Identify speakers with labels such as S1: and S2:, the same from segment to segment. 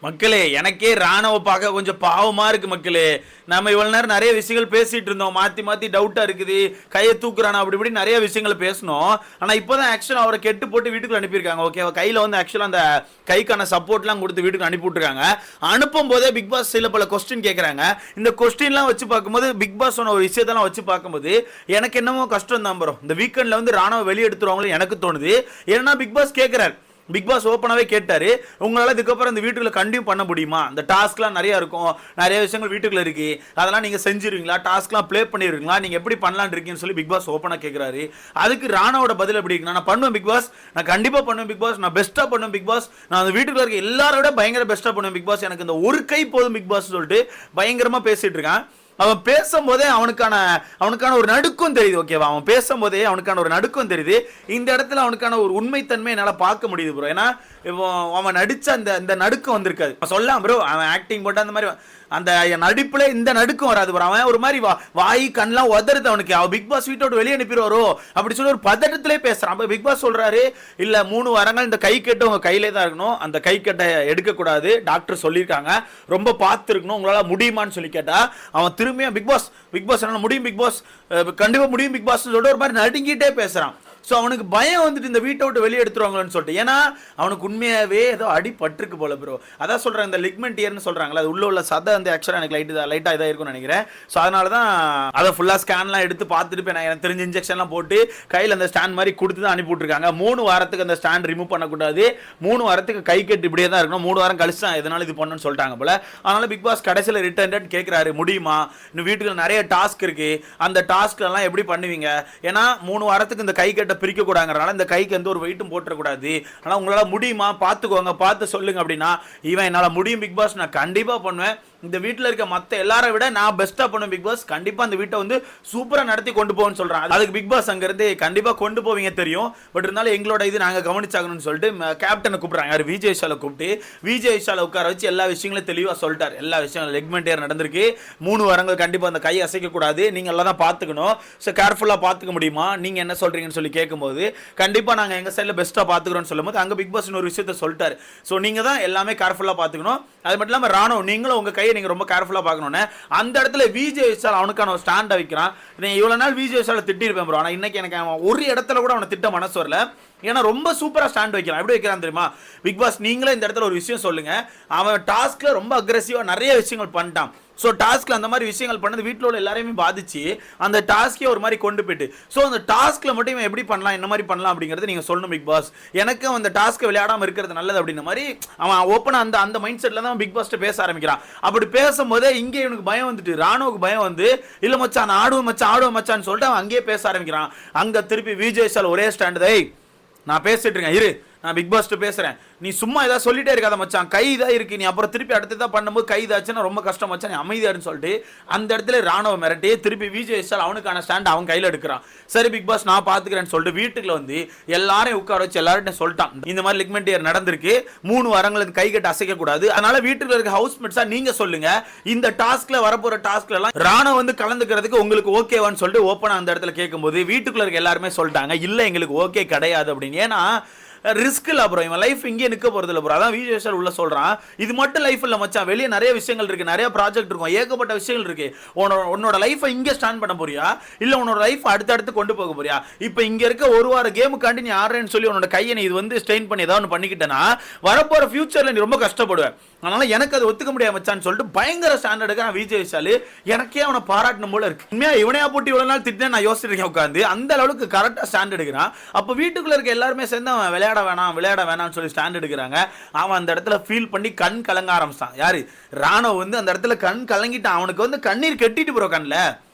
S1: மக்களே, எனக்கே ராணுவ பார்க்க கொஞ்சம் பாவமா இருக்கு மக்களே. நம்ம இவ்வளவு நேரம் நிறைய விஷயங்கள் பேசிட்டு இருந்தோம், மாத்தி மாத்தி டவுட்டா இருக்குது, கையை தூக்குறானா அப்படி இப்படி நிறைய விஷயங்கள் பேசணும். ஆனா இப்பதான் ஆக்சுவலா அவரை கெட்டு போட்டு வீட்டுக்கு அனுப்பியிருக்காங்க. ஓகே, கையில வந்து ஆக்சுவலா அந்த கைக்கான சப்போர்ட்லாம் கொடுத்து வீட்டுக்கு அனுப்பி விட்டுருக்காங்க. அனுப்பும் போதே பிக் பாஸ் சில பல கொஸ்டின் கேட்கறாங்க. இந்த கொஸ்டின்லாம் வச்சு பார்க்கும்போது பிக் பாஸ் சொன்ன ஒரு விஷயத்தெல்லாம் வச்சு பார்க்கும்போது எனக்கு என்னமோ கஷ்டம் தான் ப்ரோ. இந்த வீக்கெண்ட்ல வந்து ராணுவ வெளியே எடுத்துருவாங்களோ எனக்கு தோணுது. ஏன்னா பிக் பாஸ் கேட்கிறார், பிக் பாஸ் ஓப்பனாவே கேட்டாரு, உங்களால இதுக்கப்புறம் இந்த வீட்டுக்குள்ள கண்டினியூ பண்ண முடியுமா? இந்த டாஸ்க்லாம் நிறைய இருக்கும், நிறைய விஷயங்கள் வீட்டுக்குள்ள இருக்கு, அதெல்லாம் நீங்க செஞ்சிருவீங்களா? டாஸ்க்லாம் ப்ளே பண்ணிடுவீங்களா? நீங்க எப்படி பண்ணலாம்னு இருக்கீங்கன்னு சொல்லி பிக் பாஸ் ஓப்பனா கேட்கிறாரு. அதுக்கு ராணாவோட பதில் எப்படி இருக்கு? நான் பண்ணுவேன் பிக் பாஸ், நான் கண்டிப்பா பண்ணுவேன் பிக் பாஸ், நான் பெஸ்டா பண்ணுவேன் பிக் பாஸ், நான் அந்த வீட்டுக்குள்ள இருக்க எல்லாரோட பயங்கர பெஸ்டா பண்ணுவேன் பிக் பாஸ், எனக்கு இந்த ஒரு கை போதும் பிக் பாஸ் சொல்லிட்டு பயங்கரமா பேசிட்டு இருக்கான். அவன் பேசும்போதே அவனுக்கான ஒரு நடுக்கம் தெரியுது. ஓகேவா? அவன் பேசும்போதே அவனுக்கான ஒரு நடுக்கம் தெரியுது. இந்த இடத்துல அவனுக்கான ஒரு உண்மைத்தன்மை என்னால பார்க்க முடியுது ப்ரோ. ஏன்னா அவன் நடிச்ச அந்த நடுக்கம் வந்திருக்காது. சொல்லலாம் ப்ரோ, அவன் ஆக்டிங் போட்டு அந்த மாதிரி அந்த நடிப்புல இந்த நடுக்கம் வராது ப்ரோ. அவன் ஒரு மாதிரி வாய் கண்ணெல்லாம் உதறது அவனுக்கு. அவன் பிக் பாஸ் வீட்டோட வெளியே அனுப்பிடுவாரோ அப்படி சொல்லி ஒரு பதட்டத்திலே பேசுறான். அப்ப பிக் பாஸ் சொல்றாரு, இல்ல 3 வாரங்கள் இந்த கை கட்டு உங்க கையிலே தான் இருக்கணும், அந்த கை கட்டை எடுக்க கூடாது, டாக்டர் சொல்லியிருக்காங்க, ரொம்ப பார்த்து இருக்கணும், உங்களால முடியுமான்னு சொல்லி கேட்டா அவன் திரும்பியும் பிக் பாஸ் என்னால முடியும் பிக் பாஸ், கண்டிப்பா முடியும் பிக் பாஸ் சொல்லிட்டு ஒரு மாதிரி நடுங்கிட்டே பேசுறான். ஸோ அவனுக்கு பயம் வந்துட்டு இந்த வீட்டை விட்டு வெளியே எடுத்துருவாங்கன்னு சொல்லிட்டு. ஏன்னா அவனுக்கு உண்மையாகவே ஏதோ அடிபட்டிருக்கு போல ப்ரோ. அதான் சொல்கிறேன், இந்த லிக்மெண்ட் இயர்னு சொல்கிறாங்களா, அது உள்ள சதை வந்து ஆக்சுவலாக எனக்கு லைட்டாக இதாக இருக்கும்னு நினைக்கிறேன். ஸோ அதனால தான் அதை ஃபுல்லாக ஸ்கேன்லாம் எடுத்து பார்த்துட்டு போய் எனக்கு தெரிஞ்ச இன்ஜெக்ஷன்லாம் போட்டு கையில் அந்த ஸ்டாண்ட் மாதிரி கொடுத்து தான் அனுப்பி விட்ருக்காங்க. 3 வாரத்துக்கு அந்த ஸ்டாண்ட் ரிமூவ் பண்ணக்கூடாது, 3 வாரத்துக்கு கை கட்டு இப்படியே தான் இருக்கணும், 3 வாரம் கழிச்சு தான் எதனால இது பண்ணணும்னு சொல்லிட்டாங்க போல. அதனால பிக் பாஸ் கடைசியில் ரிட்டர்ன் கேட்குறாரு, முடியுமா? இன்னும் வீட்டுக்கு நிறைய டாஸ்க் இருக்கு, அந்த டாஸ்க்லாம் எப்படி பண்ணுவீங்க? ஏன்னா 3 வாரத்துக்கு இந்த கை கட்டை பிரிக்க கூடாதுங்கறனால இந்த கைக்கு எந்த ஒரு வெயிட்டும் போட்டுறக்கூடாது. ஆனால் உங்களால முடியுமா? பார்த்துக்கோங்க, பார்த்து சொல்லுங்க அப்படின்னா இவன் என்னால் முடியும் பிக் பாஸ், நான் கண்டிப்பாக பண்ணுவேன், இந்த வீட்டில் இருக்க மற்ற எல்லாரை விட நான் பெஸ்ட்டாக பண்ணுவேன் பிக் பாஸ், கண்டிப்பாக அந்த வீட்டை வந்து சூப்பராக நடத்தி கொண்டு போவேன்னு சொல்கிறான். அதுக்கு பிக் பாஸ் அங்கேருந்து கண்டிப்பாக கொண்டு போவீங்க தெரியும், பட் இருந்தாலும் எங்களோட இது நாங்கள் கவனிச்சாகணும்னு சொல்லிட்டு கேப்டனை கூப்பிட்றாங்க. யார்? விஜய் விஷாலை கூப்பிட்டு விஜய் விஷாலை உட்கார வச்சு எல்லா விஷயங்களும் தெளிவாக சொல்லிட்டார். எல்லா விஷயங்களும் லெக்மெண்ட் நடந்திருக்கு, 3 வாரங்கள் கண்டிப்பாக அந்த கையை அசைக்கக்கூடாது, நீங்கள் எல்லாம் தான் பார்த்துக்கணும், ஸோ கேர்ஃபுல்லாக பார்த்துக்க முடியுமா, நீங்கள் என்ன சொல்கிறீங்கன்னு சொல்லி கேட்கும்போது கண்டிப்பாக நாங்கள் எங்கள் சைடில் பெஸ்ட்டாக பார்த்துக்கிறோம்னு சொல்லும்போது அங்கே பிக் பாஸ் ஒரு விஷயத்தை சொல்லிட்டார். ஸோ நீங்கள் தான் எல்லாமே கேர்ஃபுல்லாக பார்த்துக்கணும். அது மட்டும் இல்லாமல் ராணுவ நீங்களும் உங்கள் கையை நீங்கள் ரொம்ப கேர்ஃபுல்லாக பார்க்கணும்னு அந்த இடத்துல விஜய் விஷால் அவனுக்கான ஒரு ஸ்டாண்டை வைக்கிறான். இவ்வளோ நாள் விஜய் விஷாலை திட்டிருப்பேன் ப்ரோ, ஆனால் இன்னைக்கு எனக்கு அவன் ஒரு இடத்துல கூட அவனை திட்ட மனசு வரல. ஏன்னா ரொம்ப சூப்பராக ஸ்டாண்ட் வைக்கிறான். எப்படி வைக்கிறான் தெரியுமா? பிக் பாஸ் நீங்களே இந்த இடத்துல ஒரு விஷயம் சொல்லுங்க, அவன் டாஸ்க்ல ரொம்ப அக்ரெசிவாக நிறைய விஷயங்கள் பண்ணிட்டான். ஸோ டாஸ்க்ல அந்த மாதிரி விஷயங்கள் பண்ணது வீட்டில் உள்ள எல்லாரையுமே பாதிச்சு அந்த டாஸ்கே ஒரு மாதிரி கொண்டு போயிட்டு, ஸோ அந்த டாஸ்க்ல மட்டும் இவன் எப்படி பண்ணலாம், என்ன மாதிரி பண்ணலாம் அப்படிங்கிறது நீங்கள் சொல்லணும் பிக் பாஸ். எனக்கு அந்த டாஸ்க்கை விளையாடாமல் இருக்கிறது நல்லது அப்படின்ற மாதிரி அவன் ஓப்பனாக அந்த மைண்ட் செட்டில் தான் பிக் பாஸ்ட்டை பேச ஆரம்பிக்கிறான். அப்படி பேசும்போதே இங்கே இவனுக்கு பயம் வந்துட்டு, ராணுவுக்கு பயம் வந்து இல்லை மச்சான் நான் ஆடுவேன் மச்சான்னு சொல்லிட்டு அவன் அங்கேயே பேச ஆரம்பிக்கிறான். அங்கே திருப்பி விஜய் விஷால் ஒரே ஸ்டாண்டு, நான் பேசிட்டு இருக்கேன் இரு, நான் பிக் பாஸ்ட்டு பேசுகிறேன், நீ சும்மா ஏதாவது சொல்லிட்டே இருக்காத மச்சான், கை தான் இருக்கு, நீ அப்புறம் திருப்பி அடுத்ததான் பண்ணும்போது கை இதாச்சுன்னா ரொம்ப கஷ்டம் மச்சான், நீ அமைதியாருன்னு சொல்லிட்டு அந்த இடத்துல ராணுவ மிரட்டி திருப்பி விஜய் விஷால் அவனுக்கான ஸ்டாண்ட் அவன் கையில் எடுக்கிறான். சரி பிக் பாஸ் நான் பார்த்துக்கிறேன்னு சொல்லிட்டு வீட்டுக்குள்ள வந்து எல்லாரையும் உட்கார வச்சு எல்லார்ட்டும் சொல்லிட்டான், இந்த மாதிரி லிக்மெண்ட் இயர் நடந்திருக்கு, 3 வாரங்களுக்கு கை கட்ட அசைக்கக்கூடாது, அதனால வீட்டுக்குள்ள இருக்க ஹவுஸ்மேட்ஸா நீங்க சொல்லுங்க, இந்த டாஸ்க்ல வரப்போற டாஸ்க்ல எல்லாம் ராணுவ வந்து கலந்துக்கிறதுக்கு உங்களுக்கு ஓகேவான்னு சொல்லிட்டு ஓப்பனா அந்த இடத்துல கேட்கும்போது வீட்டுக்குள்ள இருக்க எல்லாருமே சொல்லிட்டாங்க, இல்லை எங்களுக்கு ஓகே கிடையாது அப்படின்னு. ஏன்னா ரிஸ்க் இல்லை ப்ரோ, இவன் லைஃப் இங்கே நிற்க போகிறது இல்லை ப்ரோ. அதான் விஜய் விஷால் உள்ள சொல்கிறான், இது மட்டும் லைஃப் இல்லை மச்சான், வெளியே நிறைய விஷயங்கள் இருக்குது, நிறைய ப்ராஜெக்ட் இருக்கும், ஏகப்பட்ட விஷயங்கள் இருக்குது. உன்னோட லைஃப்பை இங்கே ஸ்டாண்ட் பண்ண போறியா, இல்லை உன்னோட லைஃப் அடுத்தடுத்து கொண்டு போக போறியா? இப்போ இங்கே இருக்க ஒரு வார கேமுக்காண்டி நீ ஆடுறேன்னு சொல்லி உன்னோட கையை நீ இது வந்து ஸ்ட்ரெயின் பண்ணி ஏதாவது ஒன்று பண்ணிக்கிட்டேன்னா வரப்போகிற ஃபியூச்சரில் நீ ரொம்ப கஷ்டப்படுவேன். அதனால எனக்கு அது ஒத்துக்க முடியாது மச்சான்னு சொல்லிட்டு பயங்கர ஸ்டாண்டர்டுக்கு நான் விஜய் விஷால் எனக்கே அவனை பாராட்டணும் போல இருக்கு. உண்மையாக இவனையா போட்டு இவ்வளோ நாள் திட்டேன் நான் யோசிச்சிருக்கேன் உட்காந்து, அந்த அளவுக்கு கரெக்டாக ஸ்டாண்ட் எடுக்கிறான். அப்போ வீட்டுக்குள்ளே இருக்க எல்லாருமே சேர்ந்து அவன் விளையாட வேணாம்னு சொல்லி ஸ்டாண்ட் எடுக்கிறாங்க. அவன் அந்த இடத்துல ஃபீல் பண்ணி கண் கலங்க ஆரம்பிச்சான். யாரு? ராணுவ வந்து அந்த இடத்துல கண் கலங்கிட்டான். அவனுக்கு வந்து கண்ணீர் கெட்டிட்டு ப்ரோ கண்ணில்.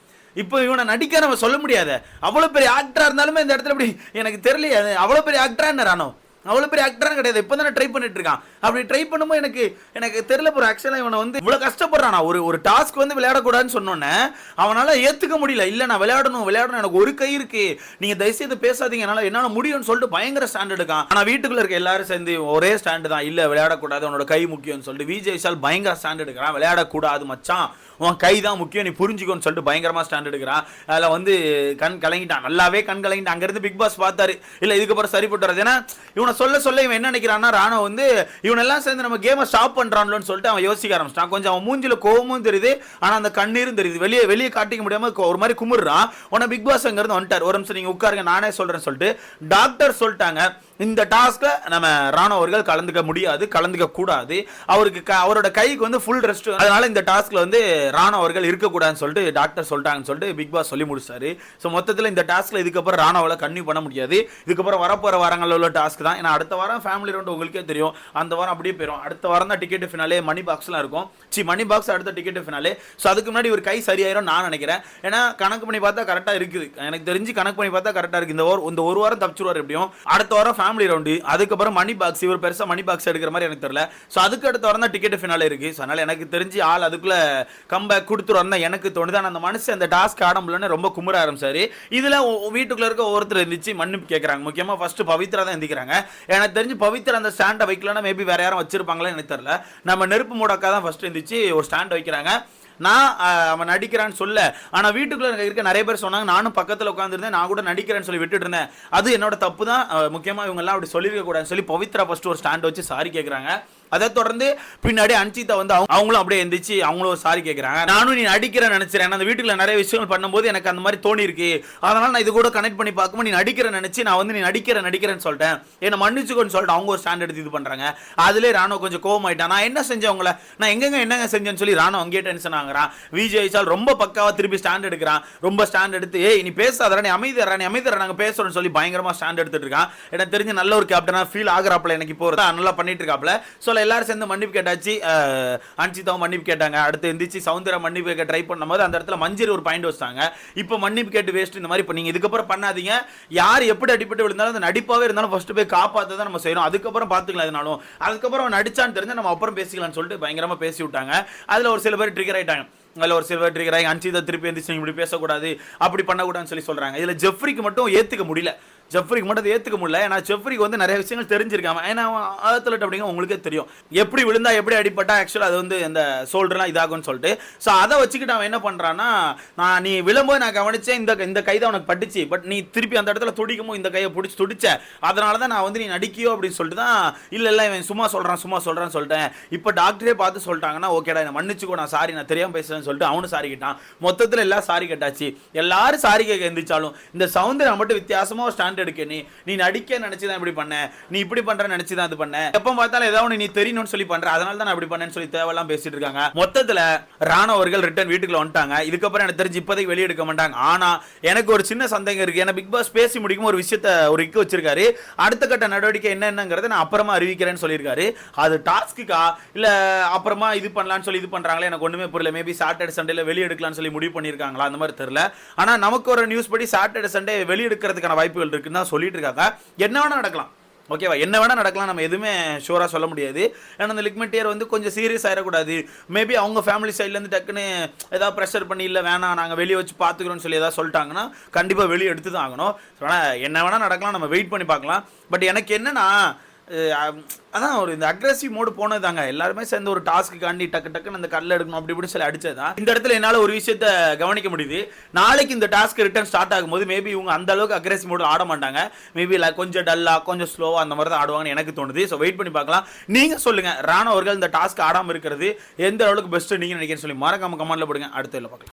S1: இப்போ இவனை நடிக்க நம்ம சொல்ல முடியாது, அவ்வளோ பெரிய ஆக்டரா இருந்தாலுமே இந்த இடத்துல இப்படி எனக்கு தெரியலையே, அவ்வளோ பெரிய ஆக்டரா என்ன ராணுவ, அவ்வளோ பெரிய ஆக்டராக கிடையாது, இப்போ தானே ட்ரை பண்ணிட்டு இருக்கான். அப்படி ட்ரை பண்ணும்போது எனக்கு தெரியல ப்ரோ, ஆக்சுவலாக இவனை வந்து இவ்வளோ கஷ்டப்படுறான். ஒரு டாஸ்க் வந்து விளையாடக்கூடாதுன்னு சொன்னோன்னே அவனால் ஏற்றுக்க முடியல. இல்லை நான் விளையாடணும், எனக்கு ஒரு கை இருக்கு, நீங்கள் தயவுசெய்து பேசாதீங்க, என்னால் முடியும்னு சொல்லிட்டு பயங்கர ஸ்டாண்ட் எடுக்கான். ஆனால் வீட்டுக்குள்ள இருக்க எல்லாரும் சேர்ந்து ஒரே ஸ்டாண்டு தான், இல்லை விளையாடக்கூடாது, உன்னோட கை முக்கியம்னு சொல்லிட்டு விஜய் விஷால் பயங்கர ஸ்டாண்ட் எடுக்கிறான். விளையாடக்கூடாது மச்சான், உன் கை தான் முக்கியம், நீ புரிஞ்சுக்கோன்னு சொல்லிட்டு பயங்கரமாக ஸ்டாண்ட் எடுக்கிறான். அதில் வந்து கண் கலங்கிட்டான், நல்லாவே கண் கலங்கிட்டான். அங்கேருந்து பிக் பாஸ் பார்த்தாரு, இல்லை இதுக்கப்புறம் சரிப்பட்டு வராது. ஏன்னா இவனை அவன் சொல்ல இவன் என்ன நினைக்கிறான்னா ராணோ வந்து இவனெல்லாம் சேர்ந்து நம்ம கேமை ஸ்டாப் பண்றான்லன்னு சொல்லிட்டு அவன் யோசிக்க ஆரம்பிச்சிட்டான். கொஞ்சம் அவன் மூஞ்சில கோவமும் தெரியுது, ஆனா அந்த கண்ணீரும் தெரியுது. வெளியே காட்டிக்க முடியாம ஒரு மாதிரி குமுறான். உடனே பிக் பாஸ் அங்க இருந்து வந்துட்டார். ஒரு நிமிஷம் நீங்க உட்காருங்க, நானே சொல்றேன்னு சொல்லிட்டு டாக்டர் சொல்லிட்டாங்க இந்த டாஸ்க்ல நம்ம ராணோ அவர்கள் கலந்துக்க முடியாது, கலந்துக்க கூடாது. அவரோட கைக்கு வந்து ஃபுல் ரெஸ்ட், அதனால இந்த டாஸ்க்ல வந்து ராணோ அவர்கள் இருக்கக்கூடாதுன்னு சொல்லிட்டு டாக்டர் சொல்லிட்டாங்கன்னு சொல்லிட்டு பிக் பாஸ் சொல்லி முடிச்சாரு. ஸோ மொத்தத்தில் இந்த டாஸ்க்ல இதுக்கப்புறம் ராணோவால கன்டினியூ பண்ண முடியாது. இதுக்கப்புறம் வரப்போற வாரங்களில் உள்ள டாஸ்க் தான். ஏன்னா அடுத்த வாரம் ஃபேமிலி ரவுண்ட் உங்களுக்கே தெரியும், அந்த வாரம் அப்படியே போயிடும். அடுத்த வாரம் தான் டிக்கெட் ஃபினாலே, மணி பாக்ஸ்லாம் இருக்கும். மணி பாக்ஸ் அடுத்த டிக்கெட் ஃபினாலே. ஸோ அதுக்கு முன்னாடி ஒரு கை சரியாயிரும் நான் நினைக்கிறேன். ஏன்னா கணக்கு பண்ணி பார்த்தா கரெக்டா இருக்குது, எனக்கு தெரிஞ்சு கணக்கு பண்ணி பார்த்தா கரெக்டா இருக்கு. இந்த ஒரு வாரம் தப்பிச்சுருவார் எப்படியும். அடுத்த வாரம் ஃபேமிலி ரவுண்டு, அதுக்கப்புறம் மணி பாக்ஸ். இவர் பெருசா மணி பாக்ஸ் எடுக்கிற மாதிரி எனக்கு தெரியல. ஸோ அதுக்கு அடுத்த வாரம் தான் டிக்கெட் ஃபினாலே இருக்கு. ஸோ அதனால எனக்கு தெரிஞ்சு ஆள் அதுக்குள்ள கம்பேக் கொடுத்துருவாரு தான் எனக்கு தோணுது. அந்த மனுஷன் அந்த டாஸ்க் ஆட முடியலன்னு ரொம்ப குமுற ஆரம்பிச்சாரு. இதுல வீட்டுக்குள்ள இருக்க ஒருத்தர் இருந்துச்சு மன்னிப்பு கேட்கறாங்க. முக்கியமா ஃபர்ஸ்ட் பவித்ரா தான் எந்திக்கிறாங்க. எனக்கு தெரிஞ்சு பவித்ரா அந்த ஸ்டாண்டை வைக்கலன்னா மேபி வேற யாரும் வச்சிருப்பாங்களா எனக்கு தெரியல. நம்ம நெருப்பு மூடக்கா தான் ஃபர்ஸ்ட் எந்திரிச்சு ஒரு ஸ்டாண்ட் வைக்கிறாங்க. நான் அவன் நடிக்கிறான்னு சொல்ல, ஆனா வீட்டுக்குள்ள இருக்க நிறைய பேர் சொன்னாங்க, நானும் பக்கத்துல உட்காந்துருந்தேன், நான் கூட நடிக்கிறேன்னு சொல்லி விட்டுட்டு இருந்தேன், அது என்னோட தப்பு தான். முக்கியமா இவங்க எல்லாம் அப்படி சொல்லிருக்க கூடாதுன்னு சொல்லி பவித்ரா ஃபர்ஸ்ட் ஒரு ஸ்டாண்ட் வச்சு சாரி கேட்கறாங்க. அதை தொடர்ந்து பின்னாடி அன்சிதா வந்து அவங்களும் அப்படியே எந்திரிச்சு அவங்களும் சாரி கேட்கறாங்க. நானும் நீ நடிக்கிறேன்னு நினைச்சிறேன், அந்த வீட்டுக்குள்ள நிறைய விஷயங்கள் பண்ணும்போது எனக்கு அந்த மாதிரி தோணி இருக்கு, அதனால நான் இது கூட கனெக்ட் பண்ணி பார்க்கும்போது நீ நடிக்கிறேன்னு நினைச்சு நான் வந்து நீ நடிக்கிறேன்னு சொல்லிட்டேன், என்ன மன்னிச்சுக்கோன்னு சொல்லிட்டு அவங்க ஒரு ஸ்டாண்ட் எடுத்து இது பண்றாங்க. அதுல ராணோ கொஞ்சம் கோவம் ஆயிட்டான். நான் என்ன செஞ்சேன் உங்களை, நான் என்னங்க செஞ்சேன்னு சொல்லி ராணோ அங்கேயே டென்ஷன் ஆகுறான். விஜய் சால் ரொம்ப பக்காவா திருப்பி ஸ்டாண்ட் எடுக்கிறான். ரொம்ப ஸ்டாண்ட் எடுத்து ஏய் நீ பேசாதடா, நீ அமைதியறா நாங்க பேசுறோம்னு சொல்லி பயங்கரமா ஸ்டாண்ட் எடுத்துட்டு இருக்கான். எனக்கு தெரிஞ்ச நல்ல ஒரு கேப்டனா ஃபீல் ஆகுறாப்ல எனக்கு இப்போ நல்லா பண்ணிட்டு இருக்காப்ல. சோ எல்லாரும் சேர்ந்து மன்னிப்பு கேட்டாச்சு. அன்சிதாவும் மன்னிப்பு கேட்டாங்க. அடுத்து எந்திரிச்சு சௌந்தர்யா மன்னிப்பு கேட்க ட்ரை பண்ணும்போது அந்த இடத்துல மஞ்சரி ஒரு பாயிண்ட் வச்சாங்க. இப்போ மன்னிப்பு கேட்டு வேஸ்ட், இந்த மாதிரி இப்போ நீங்க இதுக்கப்புறம் பண்ணாதீங்க, யார் எப்படி அடிப்பட்டு விழுந்தாலும் அந்த நடிப்பாவே இருந்தாலும் ஃபர்ஸ்ட் போய் காப்பாற்ற தான் நம்ம செய்யணும், அதுக்கப்புறம் பார்த்துக்கலாம் எதுனாலும், அதுக்கப்புறம் நடிச்சான்னு தெரிஞ்சா நம்ம அப்புறம் பேசிக்கலாம்னு சொல்லிட்டு பயங்கரமா பேசி விட்டாங்க. அதுல ஒரு சில பேர் ட்ரிகர் ஆயிட்டாங்க. அதில் ஒரு சில்வர் ட்ரிகர் ஆகி அன்சிதா திருப்பி எந்திரிச்சு இப்படி பேசக்கூடாது, அப்படி பண்ணக்கூடாதுன்னு சொல்லி சொல்றாங்க. இதுல ஜெஃப்ரிக்கு மட்டும் ஏத்துக்க முடியல. ஜெஃப்ரிக்கு மட்டும் ஏத்துக்க முடியல. ஏன்னா ஜெஃப்ரிக்கு வந்து நிறைய விஷயங்கள் தெரிஞ்சிருக்காம. ஏன்னா ஆத்தலட் அப்படிங்க உங்களுக்கே தெரியும், எப்படி விழுந்தா எப்படி அடிப்பட்டா ஆக்சுவலாக அது வந்து இந்த சோல்டர்லாம் இதாகும்னு சொல்லிட்டு. ஸோ அதை வச்சுக்கிட்டு அவன் என்ன பண்றான்னா, நான் நீ விழும்போது நான் கவனிச்சேன், இந்த கை தான் உனக்கு பட்டுச்சு, பட் நீ திருப்பி அந்த இடத்துல துடிக்குமோ இந்த கையை பிடிச்சி துடிச்ச, அதனால தான் நான் வந்து நீ நடிக்கியோ அப்படின்னு சொல்லிட்டு தான். இல்லை இவன் சும்மா சொல்றான்னு சொல்லிட்டேன். இப்போ டாக்டரே பார்த்து சொல்லிட்டாங்கன்னா ஓகேடா என்ன மன்னிச்சுக்கோ, நான் சாரி, நான் தெரியாம பேசுறேன்னு சொல்லிட்டு அவனு சாரி கேட்டான். மொத்தத்தில் எல்லாம் சாரி கேட்டாச்சு. எல்லாரும் சாரி கேட்க எந்திரிச்சாலும் இந்த சௌந்தர்யா மட்டும் வித்தியாசமா ஸ்டாண்ட் எடுக்க, நீ நடிக்க நினைச்சுதான் இப்படி பண்ண, நீ இப்படி பண்ற நினைச்சுதான் இது பண்ண, எப்ப பார்த்தாலும் ஏதாவது நீ தெரியணும்னு சொல்லி பண்ற, அதனால தான் நான் இப்படி பண்ணேன்னு சொல்லி தேவையெல்லாம் பேசிட்டு இருக்காங்க. மொத்தத்துல ராணோ அவர்கள் ரிட்டர்ன் வீட்டுக்குள்ள வந்துட்டாங்க. இதுக்கப்புறம் எனக்கு தெரிஞ்சு இப்போதைக்கு வெளியே எடுக்க மாட்டாங்க. ஆனா எனக்கு ஒரு சின்ன சந்தேகம் இருக்கு. ஏன்னா பிக் பாஸ் பேசி முடிக்கும் ஒரு விஷயத்த ஒரு இக்கு வச்சிருக்காரு. அடுத்த கட்ட நடவடிக்கை என்னங்கிறத நான் அப்புறமா அறிவிக்கிறேன்னு சொல்லியிருக்காரு. அது டாஸ்க்குக்கா இல்ல அப்புறமா இது பண்ணலாம்னு சொல்லி இது பண்றாங்களே எனக்கு ஒண்ணுமே புரியல. மேபி சாட்டர்டே சண்டேல வெளியே எடுக்கலாம்னு சொல்லி முடிவு பண்ணிருக்காங்களா அந்த மாதிரி தெரியல. ஆனா நமக்கு ஒரு நியூஸ் படி சாட்டர்டே சண்டே வெளியே எடுக்கிறதுக்கான வாய்ப்புகள் இருக்குன்னு தான் சொல்லிட்டு இருக்காங்க. என்ன வேணா நடக்கலாம், ஓகேவா, என்ன வேணா நடக்கலாம், நம்ம எதுவுமே ஷூரா சொல்ல முடியாது. ஏன்னா அந்த லிக்மெட்டியர் வந்து கொஞ்சம் சீரியஸ் ஆயிடக்கூடாது. மேபி அவங்க ஃபேமிலி சைட்லேருந்து டக்குன்னு ஏதாவது ப்ரெஷர் பண்ணி இல்லை வேணாம் நாங்கள் வெளியே வச்சு பார்த்துக்கிறோன்னு சொல்லி ஏதாவது சொல்லிட்டாங்கன்னா கண்டிப்பாக வெளியே எடுத்து தான் ஆகணும். ஆனால் என்ன வேணா நடக்கலாம், நம்ம வெயிட் பண்ணி பார்க்கலாம். பட் எனக்கு என்னன்னா அதான் ஒரு இந்த அக்ரெசிவ் மோடு போனது தாங்க. எல்லாருமே சேர்ந்து ஒரு டாஸ்க்கு காண்டி டக்குன்னு அந்த கல்ல எடுக்கணும் அப்படி இப்படி சொல்லி அடிச்சதுதான். இந்த இடத்துல என்னால் ஒரு விஷயத்த கவனிக்க முடியுது. நாளைக்கு இந்த டாஸ்க் ரிட்டர்ன் ஸ்டார்ட் ஆகும்போது மேபி இவங்க அந்த அளவுக்கு அக்ரெசிவ் மோடு ஆட மாட்டாங்க. மேபி கொஞ்சம் டல்லா கொஞ்சம் ஸ்லோவா அந்த மாதிரி தான் ஆடுவாங்கன்னு எனக்கு தோணுது. ஸோ வெயிட் பண்ணி பார்க்கலாம். நீங்க சொல்லுங்க, ராணோ அவர்கள் இந்த டாஸ்க் ஆடாமல் இருக்கிறது எந்த அளவுக்கு பெஸ்ட் நீங்க நினைக்கிறேன்னு சொல்லி மறக்காம கமெண்ட்ல போடுங்க. அடுத்த பார்க்கலாம்.